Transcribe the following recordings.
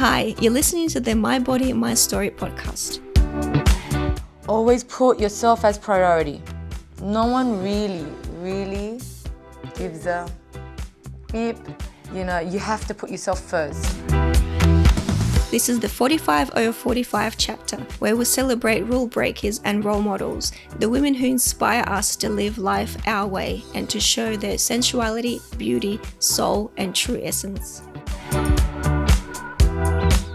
Hi, you're listening to the My Body, My Story podcast. Always put yourself as priority. No one really gives a beep. You know, you have to put yourself first. This is the 45 over 45 chapter, where we celebrate rule breakers and role models, the women who inspire us to live life our way and to show their sensuality, beauty, soul, and true essence.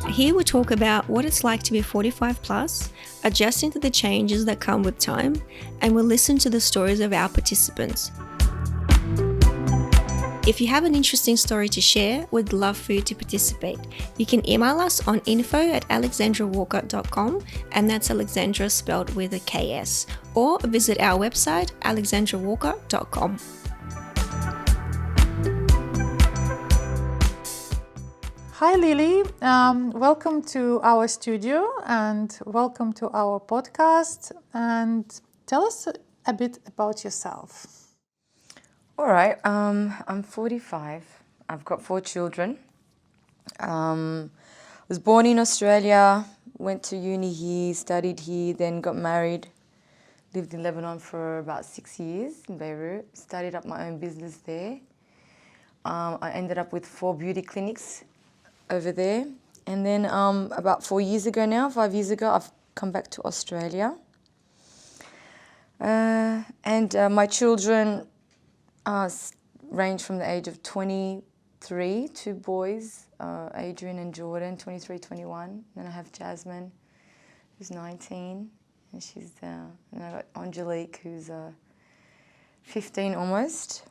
Here we talk about what it's like to be 45 plus, adjusting to the changes that come with time, and we'll listen to the stories of our participants. If you have an interesting story to share, we'd love for you to participate. You can email us on info@alexandrawalker.com, and that's Alexandra spelled with a KS, or visit our website alexandrawalker.com. Hi Lilly, welcome to our studio and welcome to our podcast, and tell us a bit about yourself. All right, I'm 45. I've got 4 children. Was born in Australia, went to uni here, studied here, then got married. Lived in Lebanon for about 6 years in Beirut. Started up my own business there. I ended up with 4 beauty clinics over there. And then about 5 years ago, I've come back to Australia. And my children range from the age of 23, 2 boys, Adrian and Jordan, 23, 21. Then I have Jasmine, who's 19, and she's and I got Angelique, who's 15 almost.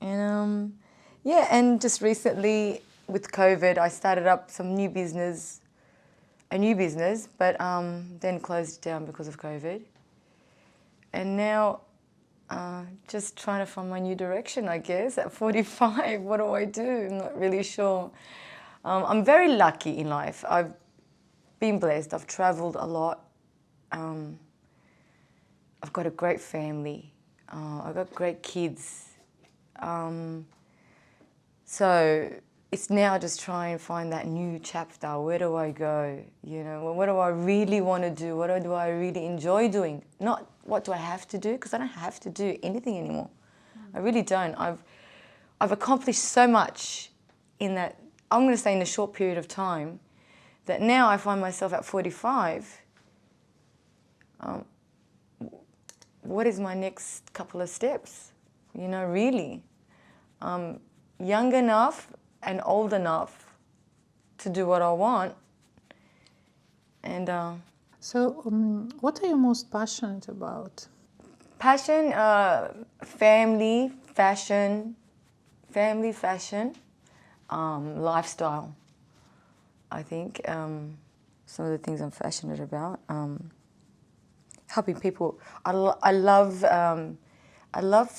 And and just recently with COVID, I started up a new business, but then closed it down because of COVID. And now just trying to find my new direction, I guess. At 45, what do I do? I'm not really sure. I'm very lucky in life. I've been blessed. I've traveled a lot. I've got a great family. I've got great kids. So it's now just trying to find that new chapter. Where do I go? You know, what do I really want to do? What do I really enjoy doing? Not what do I have to do, because I don't have to do anything anymore. I really don't. I've accomplished so much in that, I'm going to say in a short period of time, that now I find myself at 45. What is my next couple of steps? You know, really. Young enough and old enough to do what I want. And So, what are you most passionate about? passion, family, fashion, lifestyle. I think some of the things I'm passionate about. Helping people. I love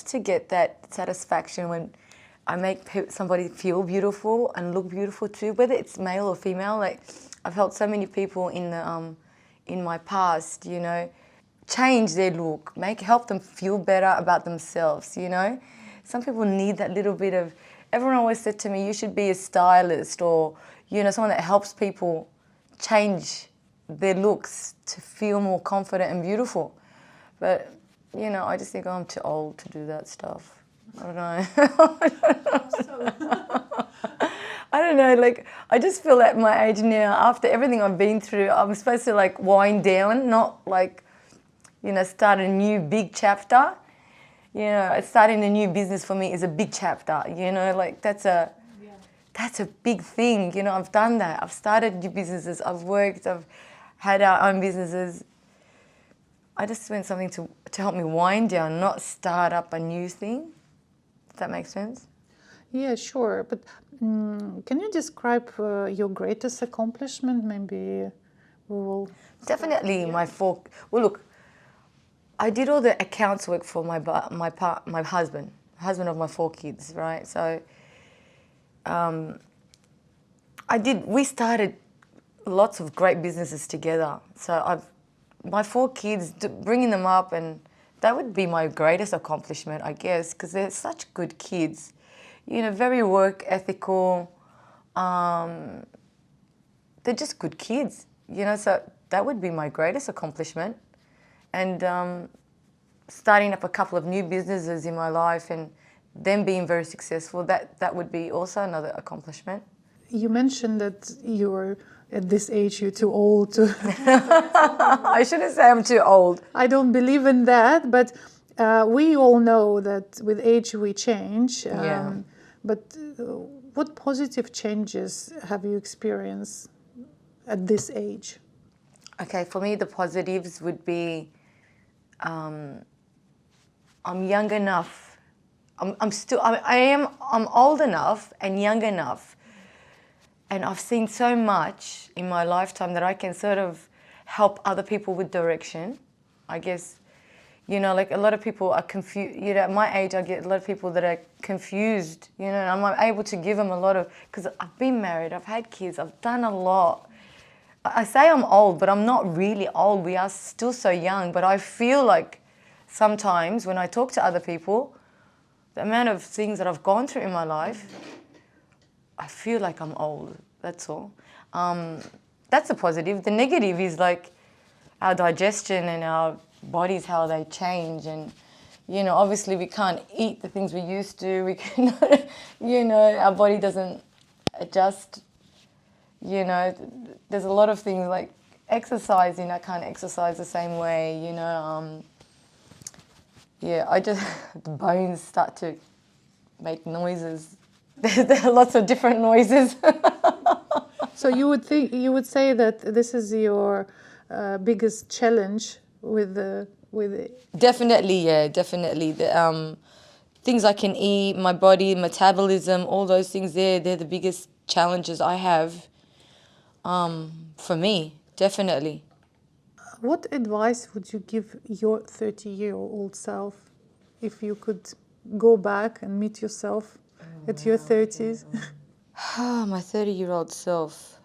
to get that satisfaction when I make somebody feel beautiful and look beautiful too, whether it's male or female. Like, I've helped so many people in my past, you know, change their look, help them feel better about themselves, you know. Some people need that little bit of, everyone always said to me, you should be a stylist or, you know, someone that helps people change their looks to feel more confident and beautiful. But, you know, I just think I'm too old to do that stuff. I don't know. I don't know, like, I just feel at my age now, after everything I've been through, I'm supposed to, like, wind down, not, like, you know, start a new big chapter. You know, starting a new business for me is a big chapter, you know, like, that's a big thing, you know. I've done that. I've started new businesses, I've worked, I've had our own businesses. I just want something to help me wind down, not start up a new thing. Does that make sense? Yeah, sure. But can you describe your greatest accomplishment? Maybe we will... Definitely my 4... Well, look, I did all the accounts work for my husband of my 4 kids, right? So we started lots of great businesses together. So my 4 kids, bringing them up, and that would be my greatest accomplishment, I guess, because they're such good kids. You know, very work ethical, they're just good kids, you know, so that would be my greatest accomplishment. And starting up a couple of new businesses in my life and them being very successful, that would be also another accomplishment. You mentioned that you're at this age you're too old to. I shouldn't say I'm too old. I don't believe in that, but we all know that with age we change. Yeah. But what positive changes have you experienced at this age? Okay, for me the positives would be I'm young enough. I'm old enough and young enough, and I've seen so much in my lifetime that I can sort of help other people with direction. I guess, you know, like a lot of people are confused. You know, at my age, I get a lot of people that are confused. You know, and I'm able to give them a lot of, because I've been married, I've had kids, I've done a lot. I say I'm old, but I'm not really old. We are still so young. But I feel like sometimes when I talk to other people, the amount of things that I've gone through in my life, I feel like I'm old, that's all. That's a positive. The negative is like our digestion and our bodies, how they change. And, you know, obviously we can't eat the things we used to. We cannot, you know, our body doesn't adjust. You know, there's a lot of things like exercising. I can't exercise the same way, you know. Yeah, the bones start to make noises. There are lots of different noises. So you would say that this is your biggest challenge with Definitely, yeah, definitely. The things I can eat, my body, metabolism, all those things they're the biggest challenges I have. For me, definitely. What advice would you give your 30-year-old self if you could go back and meet yourself at your 30s? My 30-year-old self.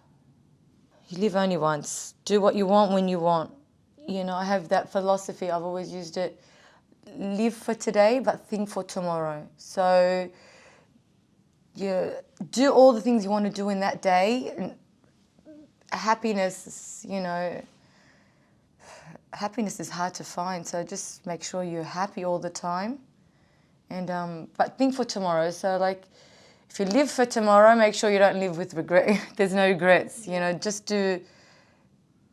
You live only once. Do what you want when you want. You know, I have that philosophy. I've always used it. Live for today, but think for tomorrow. So, you do all the things you want to do in that day. And happiness, you know, happiness is hard to find. So just make sure you're happy all the time. And but think for tomorrow. So like, if you live for tomorrow, make sure you don't live with regret. There's no regrets, you know, just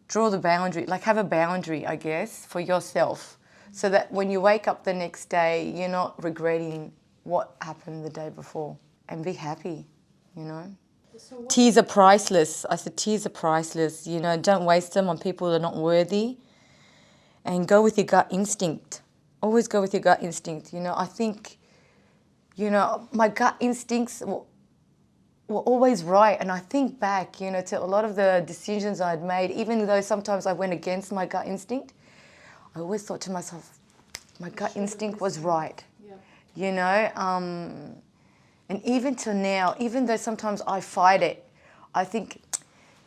draw the boundary, like have a boundary, I guess, for yourself. So that when you wake up the next day, you're not regretting what happened the day before. And be happy, you know. Tears are priceless. I said tears are priceless. You know, don't waste them on people that are not worthy. And go with your gut instinct. Always go with your gut instinct. You know, I think, you know, my gut instincts were always right. And I think back, you know, to a lot of the decisions I'd made, even though sometimes I went against my gut instinct, I always thought to myself, my gut instinct was right. Yeah. You know, and even till now, even though sometimes I fight it, I think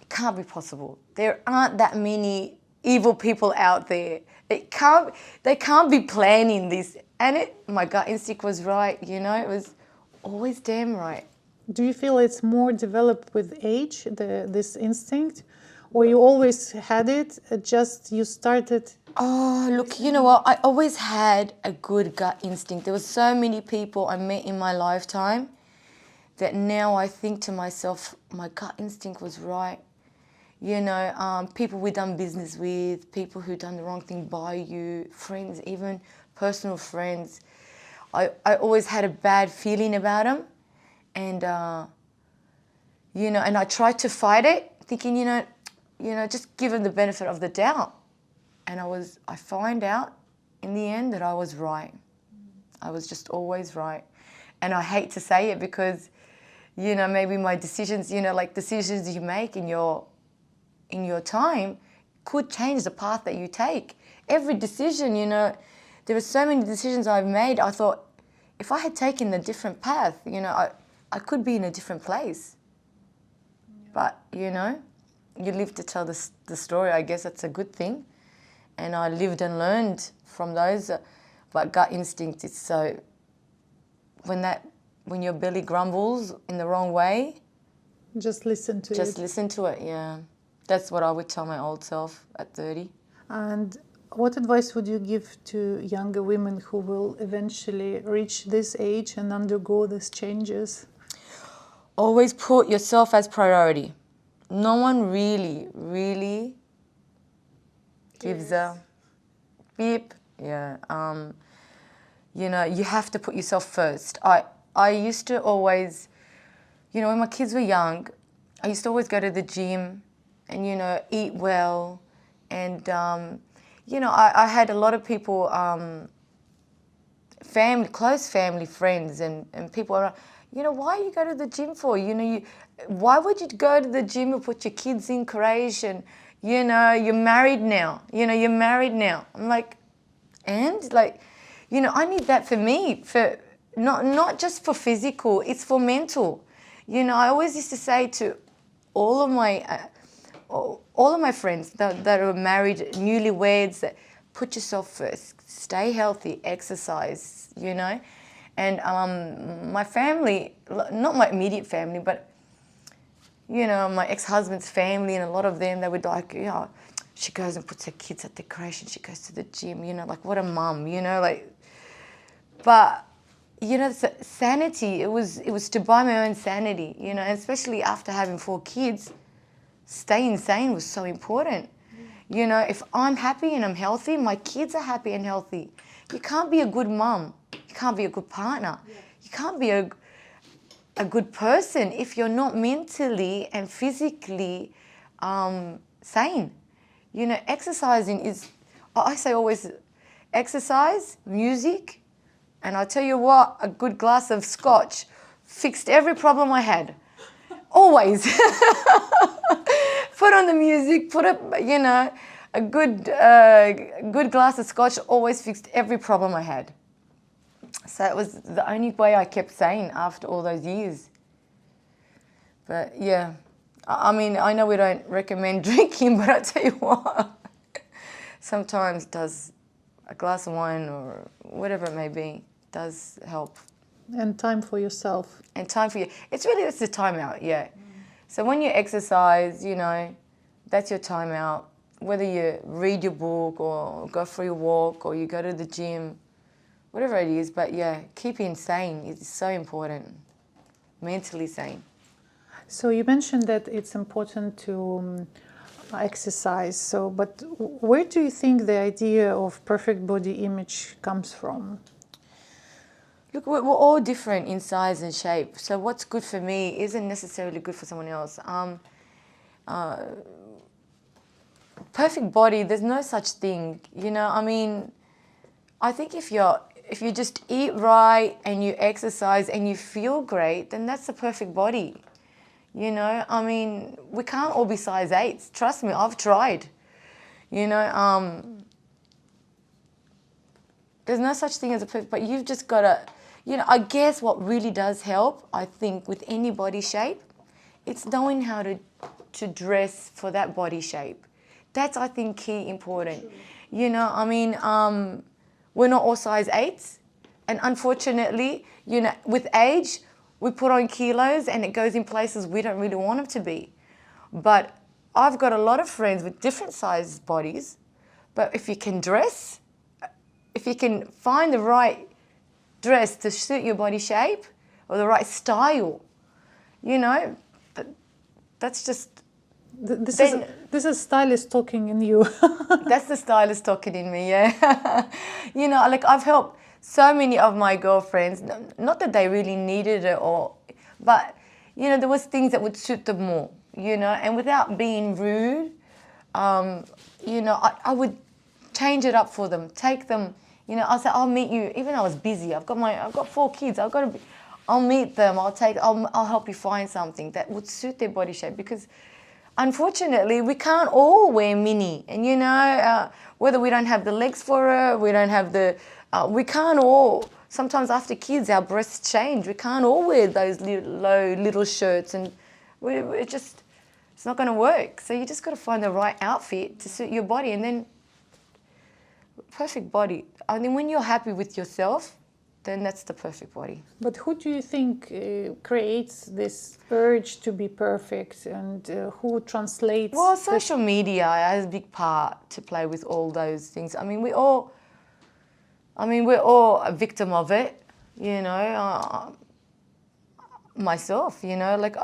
it can't be possible. There aren't that many evil people out there. They can't be planning this. And my gut instinct was right, you know, it was always damn right. Do you feel it's more developed with age, this instinct? Or you always had it, just you started? Oh, look, you know what? I always had a good gut instinct. There were so many people I met in my lifetime that now I think to myself, my gut instinct was right. You know, people we done business with, people who done the wrong thing by you, friends, even personal friends. I always had a bad feeling about them. And, you know, and I tried to fight it, thinking, you know, just give them the benefit of the doubt. And I find out in the end that I was right. I was just always right. And I hate to say it because, you know, maybe my decisions, you know, like decisions you make in your time could change the path that you take. Every decision, you know, there are so many decisions I've made. I thought, if I had taken a different path, you know, I could be in a different place. Yeah. But, you know, you live to tell the story. I guess that's a good thing. And I lived and learned from those. But gut instinct is so, when your belly grumbles in the wrong way, Just listen to Just it. listen to it, yeah. That's what I would tell my old self at 30. And what advice would you give to younger women who will eventually reach this age and undergo these changes? Always put yourself as priority. No one really gives a beep. Yeah. You have to put yourself first. I used to always, when my kids were young, I used to always go to the gym and, eat well. And, I had a lot of people, close family friends and people around, why you go to the gym for? Why would you go to the gym and put your kids in creche and, you're married now. You're married now. I'm like, and like, I need that for me, for not just for physical, it's for mental. I always used to say to all of my friends that are married, newlyweds, that put yourself first, stay healthy, exercise, And my family, not my immediate family, but my ex-husband's family and a lot of them, they would like, she goes and puts her kids at the creche and she goes to the gym, like what a mum, But, sanity, it was to buy my own sanity, and especially after having 4 kids, staying sane was so important. If I'm happy and I'm healthy, my kids are happy and healthy. You can't be a good mum. You can't be a good partner. You can't be a good person if you're not mentally and physically sane. Exercising is, I say always, exercise, music, and I tell you what, a good glass of scotch fixed every problem I had. Always. Put on the music, put up, a good glass of scotch always fixed every problem I had. So it was the only way I kept sane after all those years. But yeah, I mean, I know we don't recommend drinking, but I tell you what, sometimes does a glass of wine or whatever it may be, does help. And time for yourself. And time for you. It's the time out, yeah. So when you exercise, that's your time out. Whether you read your book or go for your walk or you go to the gym, whatever it is. But yeah, keeping sane is so important, mentally sane. So you mentioned that it's important to exercise. But where do you think the idea of perfect body image comes from? Look, we're all different in size and shape. So what's good for me isn't necessarily good for someone else. Perfect body, there's no such thing. I think if you just eat right and you exercise and you feel great, then that's the perfect body. We can't all be size 8s. Trust me, I've tried. There's no such thing as a perfect, but you've just got to, I guess what really does help, I think, with any body shape, it's knowing how to dress for that body shape. That's, I think, key important. We're not all size 8s. And unfortunately, with age, we put on kilos and it goes in places we don't really want them to be. But I've got a lot of friends with different sized bodies, but if you can dress, if you can find the right dress to suit your body shape or the right style, that's just... This is stylist talking in you. That's the stylist talking in me, yeah. I've helped so many of my girlfriends, not that they really needed it but, there was things that would suit them more, and without being rude, I would change it up for them, take them, I'll say, I'll meet you, even though I was busy, I've got 4 kids, I'll meet them, I'll help you find something that would suit their body shape, because unfortunately, we can't all wear mini. And, whether we don't have the legs for it, we don't have we can't all, sometimes after kids, our breasts change. We can't all wear those low little shirts and it's not going to work. So you just got to find the right outfit to suit your body, and then perfect body. I mean, when you're happy with yourself, then that's the perfect body. But who do you think creates this urge to be perfect, and who translates? Well, social media has a big part to play with all those things. I mean, we're all a victim of it, you know. Myself, you know, like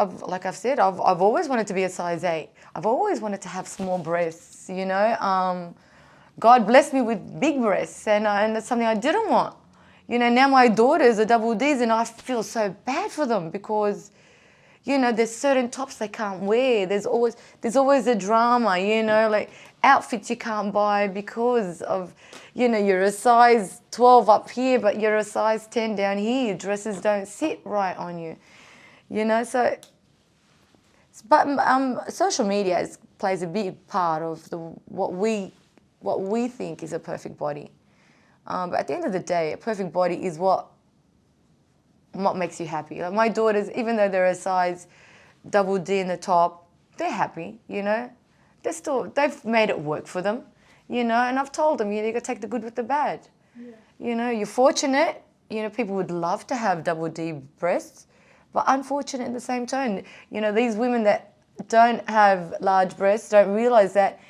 I've said, I've always wanted to be a size 8. I've always wanted to have small breasts, you know. God blessed me with big breasts, and that's something I didn't want. You know, now my daughters are double Ds, and I feel so bad for them because, you know, there's certain tops they can't wear. There's always a drama, you know, like outfits you can't buy because of, you know, you're a size 12 up here, but you're a size 10 down here. Dresses don't sit right on you, you know. So, but social media plays a big part of what we think is a perfect body. But at the end of the day, a perfect body is what makes you happy. Like my daughters, even though they're a size double D in the top, they're happy, you know. They've made it work for them, you know. And I've told them, you know, you got to take the good with the bad. Yeah. You know, you're fortunate. You know, people would love to have double D breasts, but unfortunate at the same time. You know, these women that don't have large breasts don't realize that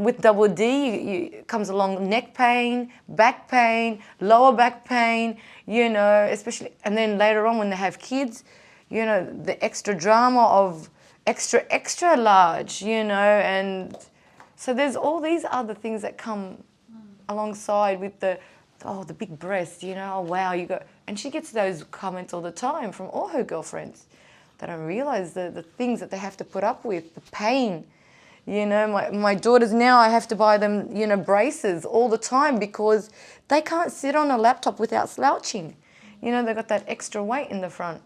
with double D comes along neck pain, back pain, lower back pain, you know, especially, and then later on when they have kids, you know, the extra drama of extra large, you know, and so there's all these other things that come alongside with the big breast, you know, oh wow, you got, and she gets those comments all the time from all her girlfriends. They don't realize the things that they have to put up with, the pain. You know, my daughters now, I have to buy them, you know, braces all the time because they can't sit on a laptop without slouching. You know, they've got that extra weight in the front.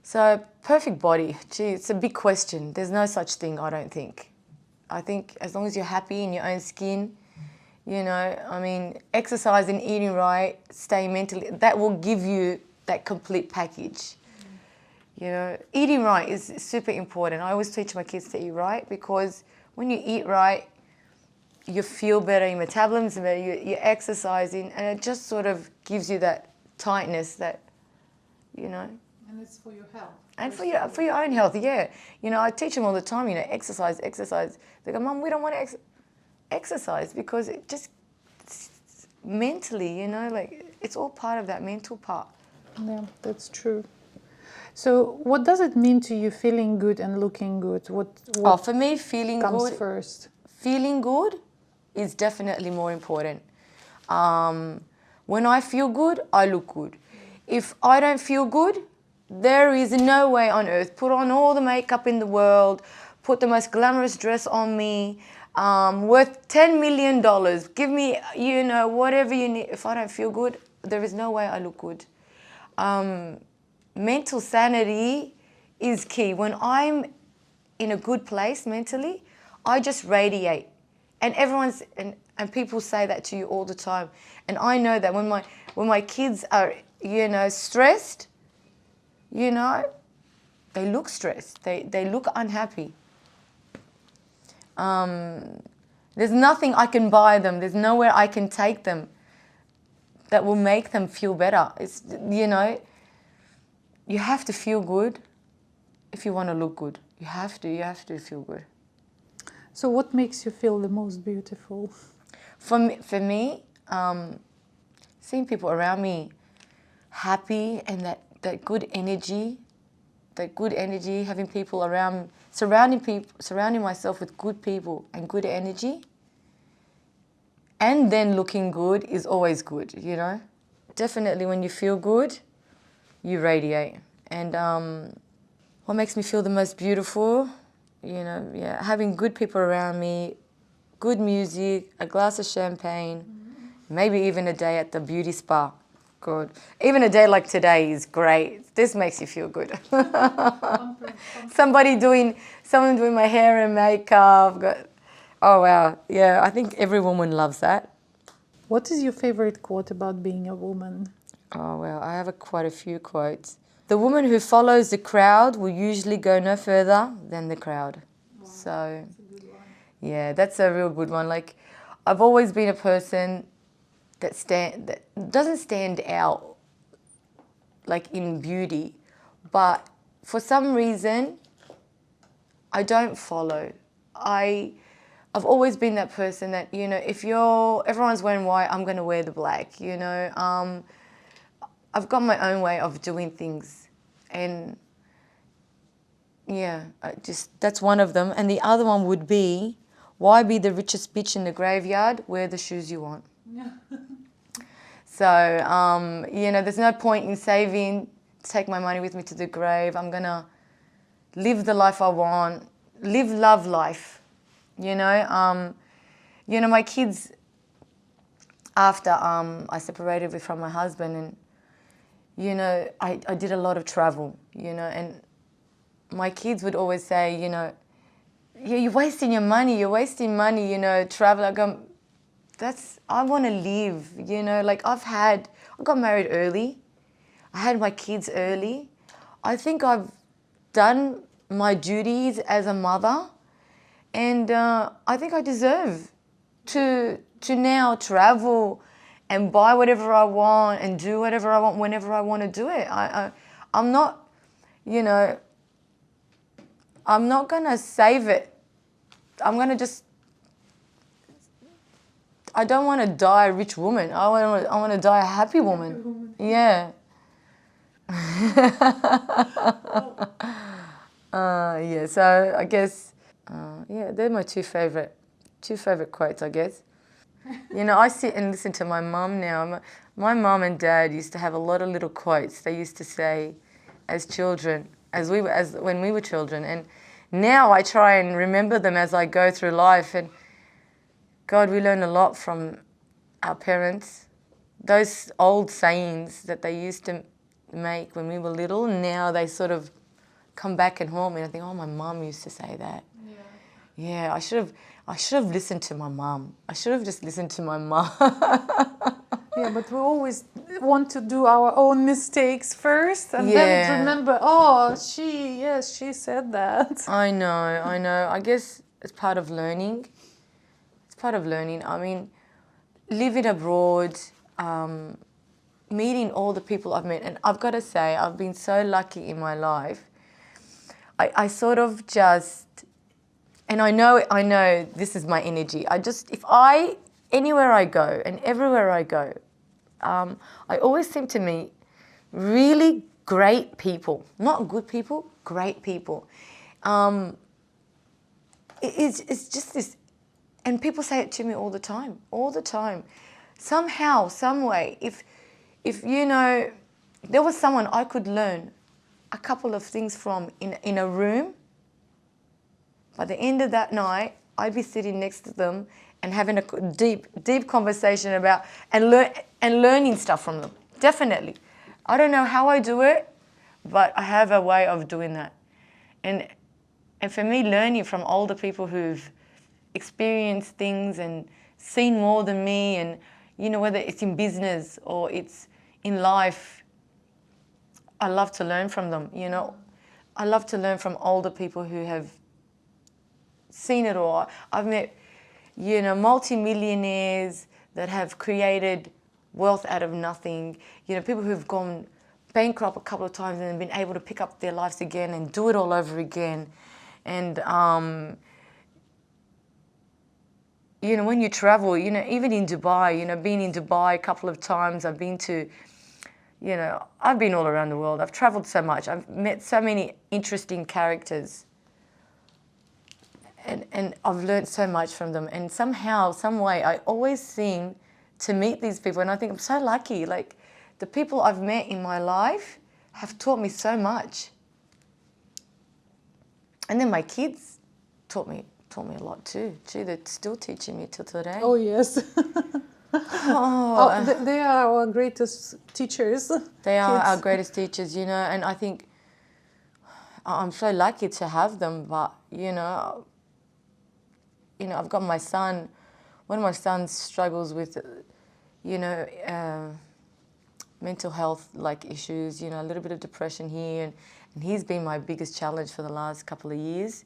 So, perfect body, gee, it's a big question. There's no such thing, I don't think. I think as long as you're happy in your own skin, you know, I mean, exercise and eating right, stay mentally, that will give you that complete package. You know, eating right is super important. I always teach my kids to eat right because when you eat right, you feel better, your metabolism better, you're exercising, and it just sort of gives you that tightness that, you know. And it's for your health. And for your own health, yeah. You know, I teach them all the time, you know, exercise. They go, Mum, we don't want to exercise because it just mentally, you know, like it's all part of that mental part. Yeah, that's true. So what does it mean to you feeling good and looking good? What for me, feeling comes good first? Feeling good is definitely more important. When I feel good, I look good. If I don't feel good, there is no way on earth. Put on all the makeup in the world, put the most glamorous dress on me, worth $10 million. Give me, you know, whatever you need. If I don't feel good, there is no way I look good. Mental sanity is key. When I'm in a good place mentally, I just radiate. And and people say that to you all the time. And I know that when my kids are, you know, stressed, you know, they look stressed. They look unhappy. There's nothing I can buy them. There's nowhere I can take them that will make them feel better. It's, you know, you have to feel good if you want to look good. You have to feel good. So what makes you feel the most beautiful? For me, seeing people around me happy and that good energy, having people around, surrounding myself with good people and good energy, and then looking good is always good, you know. Definitely when you feel good, you radiate. And what makes me feel the most beautiful, you know, yeah, having good people around me, good music, a glass of champagne, maybe even a day at the beauty spa. Good. Even a day like today is great. This makes you feel good. Someone doing my hair and makeup. Oh wow, yeah, I think every woman loves that. What is your favorite quote about being a woman? Oh well, I have quite a few quotes. The woman who follows the crowd will usually go no further than the crowd. Wow, so, that's a good one. Yeah, that's a real good one. Like, I've always been a person that doesn't stand out like in beauty, but for some reason I don't follow. I've always been that person that, you know, if everyone's wearing white, I'm going to wear the black, you know. I've got my own way of doing things, and yeah, that's one of them. And the other one would be, why be the richest bitch in the graveyard? Wear the shoes you want. Yeah. So, you know, there's no point in saving, take my money with me to the grave. I'm going to live the life I want, love life, you know. You know, my kids, after I separated from my husband, and, you know, I did a lot of travel, you know, and my kids would always say, you know, you're wasting your money, you know, travel. I go, I want to live, you know, like I got married early. I had my kids early. I think I've done my duties as a mother, and I think I deserve to now travel and buy whatever I want and do whatever I want whenever I want to do it. I'm not, you know, I'm not going to save it. I'm going to I don't want to die a rich woman. I want to die a happy woman. Yeah. Yeah, so I guess, yeah, they're my two favorite quotes, I guess. You know, I sit and listen to my mum now. My mum and dad used to have a lot of little quotes they used to say as children, when we were children, and now I try and remember them as I go through life. And God, we learn a lot from our parents. Those old sayings that they used to make when we were little, now they sort of come back and haunt me. I think, oh, my mum used to say that. Yeah, I should have listened to my mum. I should have just listened to my mum. Yeah, but we always want to do our own mistakes first and then remember, oh, she said that. I know. I guess it's part of learning. I mean, living abroad, meeting all the people I've met, and I've got to say, I've been so lucky in my life. I sort of just, and I know this is my energy. Anywhere I go and everywhere I go, I always seem to meet really great people. Not good people, great people. It's just this, and people say it to me all the time. Somehow, some way, if you know, there was someone I could learn a couple of things from in a room, by the end of that night, I'd be sitting next to them and having a deep conversation about and learning stuff from them. Definitely. I don't know how I do it, but I have a way of doing that. And for me, learning from older people who've experienced things and seen more than me, and, you know, whether it's in business or it's in life, I love to learn from them, you know. I love to learn from older people who have seen it all. I've met, you know, multi-millionaires that have created wealth out of nothing. You know, people who've gone bankrupt a couple of times and then been able to pick up their lives again and do it all over again. And, you know, when you travel, you know, even in Dubai, you know, being in Dubai a couple of times, I've been to, you know, I've been all around the world. I've traveled so much. I've met so many interesting characters. And I've learned so much from them. And somehow, some way, I always seem to meet these people. And I think I'm so lucky. Like, the people I've met in my life have taught me so much. And then my kids taught me a lot too. Gee, they're still teaching me till today. Oh, yes. They are our greatest teachers. They are our greatest teachers, you know. And I think I'm so lucky to have them. But, you know, I've got my son. One of my sons struggles with, you know, mental health like issues, you know, a little bit of depression here, and he's been my biggest challenge for the last couple of years,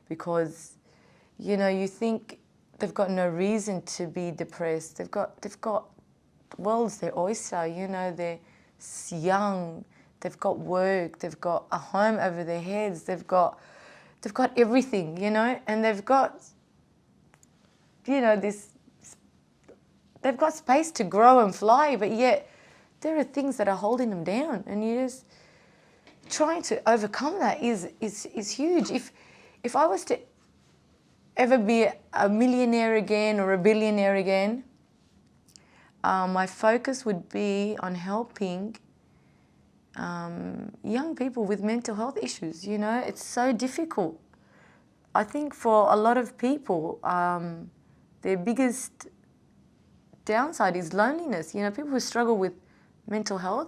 because, you know, you think they've got no reason to be depressed. They've got world's their oyster, you know, they're young, they've got work, they've got a home over their heads, they've got everything, you know, and they've got, you know, they've got space to grow and fly, but yet there are things that are holding them down, and you just trying to overcome that is huge. If I was to ever be a millionaire again or a billionaire again, my focus would be on helping young people with mental health issues. You know, it's so difficult. I think for a lot of people, their biggest downside is loneliness. You know, people who struggle with mental health,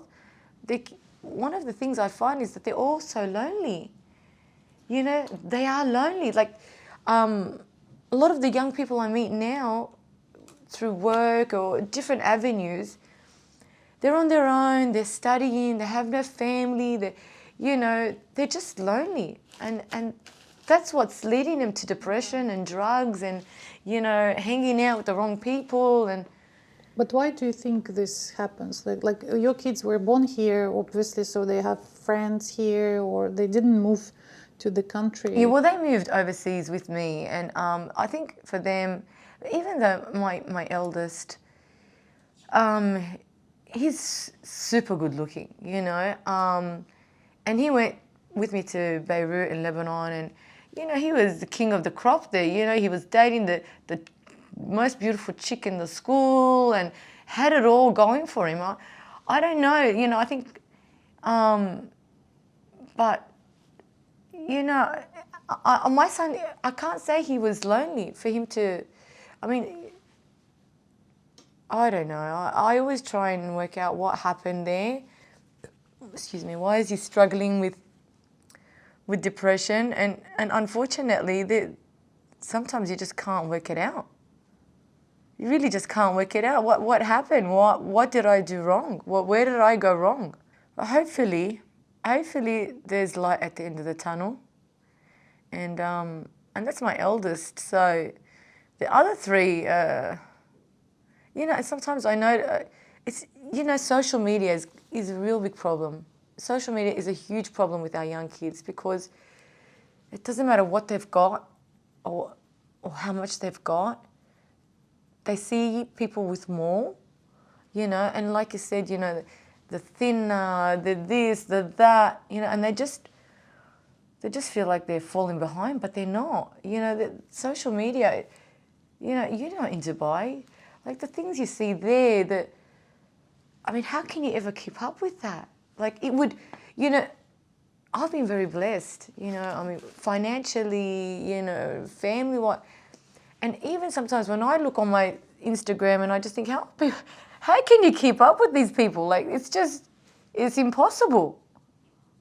one of the things I find is that they're all so lonely. You know, they are lonely. Like, a lot of the young people I meet now through work or different avenues, they're on their own, they're studying, they have no family, they're just lonely. And that's what's leading them to depression and drugs and, you know, hanging out with the wrong people. But why do you think this happens? Like your kids were born here, obviously, so they have friends here, or they didn't move to the country. Yeah, well, they moved overseas with me, and I think for them, even though my eldest, he's super good looking, you know, and he went with me to Beirut in Lebanon, and, you know, he was the king of the crop there, you know, he was dating the most beautiful chick in the school and had it all going for him. I don't know, you know, I think, but, you know, my son, I can't say he was lonely for him to, I mean, I don't know. I always try and work out what happened there. Excuse me, why is he struggling with depression? And unfortunately, sometimes you just can't work it out. You really just can't work it out. What happened? What did I do wrong? Where did I go wrong? But hopefully there's light at the end of the tunnel. And that's my eldest. So the other three, you know, sometimes I know it's, you know, social media is a real big problem. Social media is a huge problem with our young kids because it doesn't matter what they've got or how much they've got. They see people with more, you know, and like you said, you know, the thinner, the this, the that, you know, and they just feel like they're falling behind, but they're not. You know, the social media, you know, you're not in Dubai. Like the things you see there, I mean, how can you ever keep up with that? Like it would, you know, I've been very blessed, you know, I mean, financially, you know, family-wise. And even sometimes when I look on my Instagram and I just think, how can you keep up with these people? Like, it's impossible.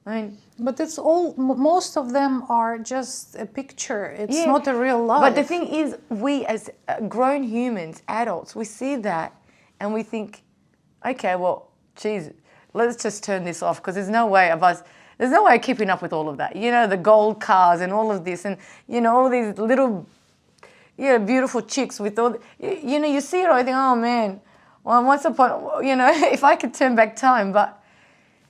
I mean, but it's all, most of them are just a picture. It's not a real life. But the thing is, we as grown humans, adults, we see that and we think, okay, well, geez, let's just turn this off because there's no way of keeping up with all of that. You know, the gold cars and all of this and, you know, all these little, you know, beautiful chicks with all, you know, you see it all, you think, oh man, well, once upon, you know, if I could turn back time,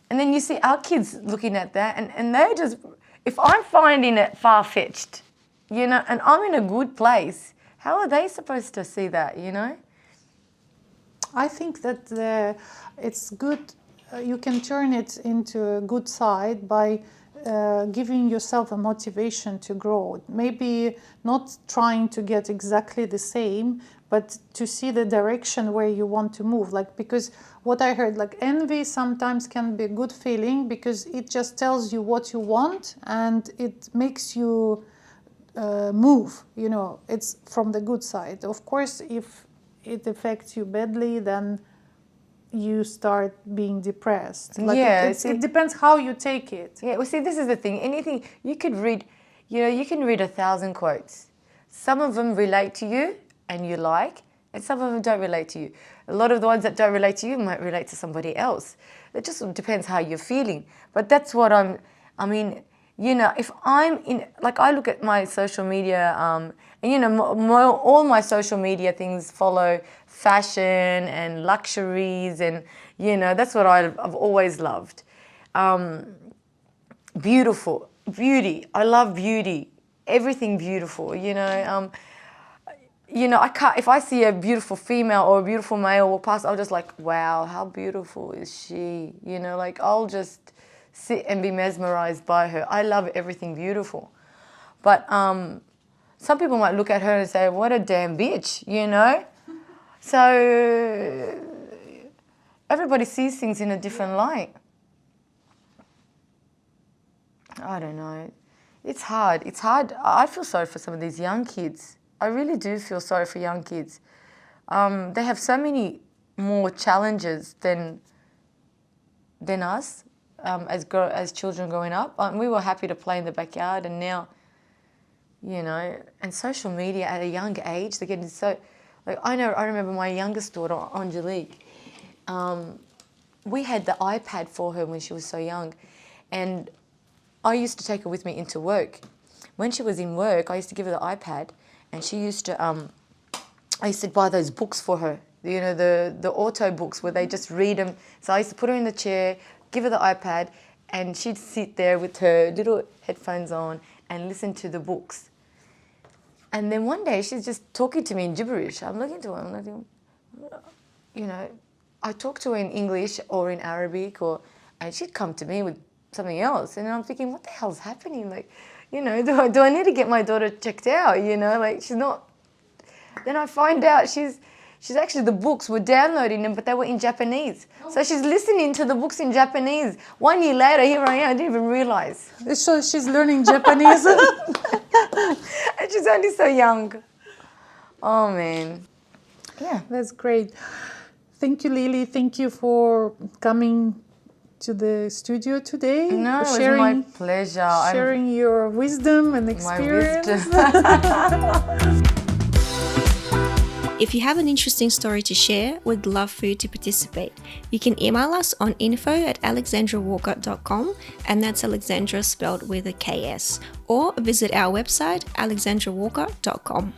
and then you see our kids looking at that and they just, if I'm finding it far-fetched, you know, and I'm in a good place, how are they supposed to see that, you know? I think that it's good, you can turn it into a good side by giving yourself a motivation to grow. Maybe not trying to get exactly the same, but to see the direction where you want to move. Like, because what I heard, like envy sometimes can be a good feeling because it just tells you what you want and it makes you move, you know, it's from the good side. Of course, if it affects you badly, then you start being depressed. Like it depends how you take it. Yeah, well, see, this is the thing. Anything, you could read, you know, you can read 1,000 quotes. Some of them relate to you and you like, and some of them don't relate to you. A lot of the ones that don't relate to you might relate to somebody else. It just depends how you're feeling. But that's what I mean, You know, if I'm in, like I look at my social media, and you know, all my social media things follow fashion and luxuries, and you know, that's what I've always loved. Beauty. I love beauty. Everything beautiful. You know, I can't. If I see a beautiful female or a beautiful male walk past, I'll just like, wow, how beautiful is she? You know, like I'll just sit and be mesmerized by her. I love everything beautiful. But some people might look at her and say, what a damn bitch, you know? So everybody sees things in a different light. I don't know. It's hard. It's hard. I feel sorry for some of these young kids. I really do feel sorry for young kids. They have so many more challenges than us. As children growing up, we were happy to play in the backyard, and now, you know, and social media at a young age, they're getting so, like I remember my youngest daughter, Angelique, we had the iPad for her when she was so young, and I used to take her with me into work. When she was in work, I used to give her the iPad, and she used to, I used to buy those books for her, you know, the auto books where they just read them. So I used to put her in the chair, give her the iPad, and she'd sit there with her little headphones on and listen to the books. And then one day she's just talking to me in gibberish. I'm looking to her, I'm looking, you know, I talk to her in English or in Arabic, and she'd come to me with something else. And I'm thinking, what the hell's happening? Like, you know, do I need to get my daughter checked out? You know, like she's not. Then I find out she's actually, the books were downloading them, but they were in Japanese. So she's listening to the books in Japanese. 1 year later, here I am, I didn't even realize. So she's learning Japanese. And she's only so young. Oh, man. Yeah. That's great. Thank you, Lilly. Thank you for coming to the studio today. No, it was my pleasure. Sharing your wisdom and experience. My wisdom. If you have an interesting story to share, we'd love for you to participate. You can email us on info@alexandrawalker.com, and that's Alexandra spelled with a KS, or visit our website alexandrawalker.com.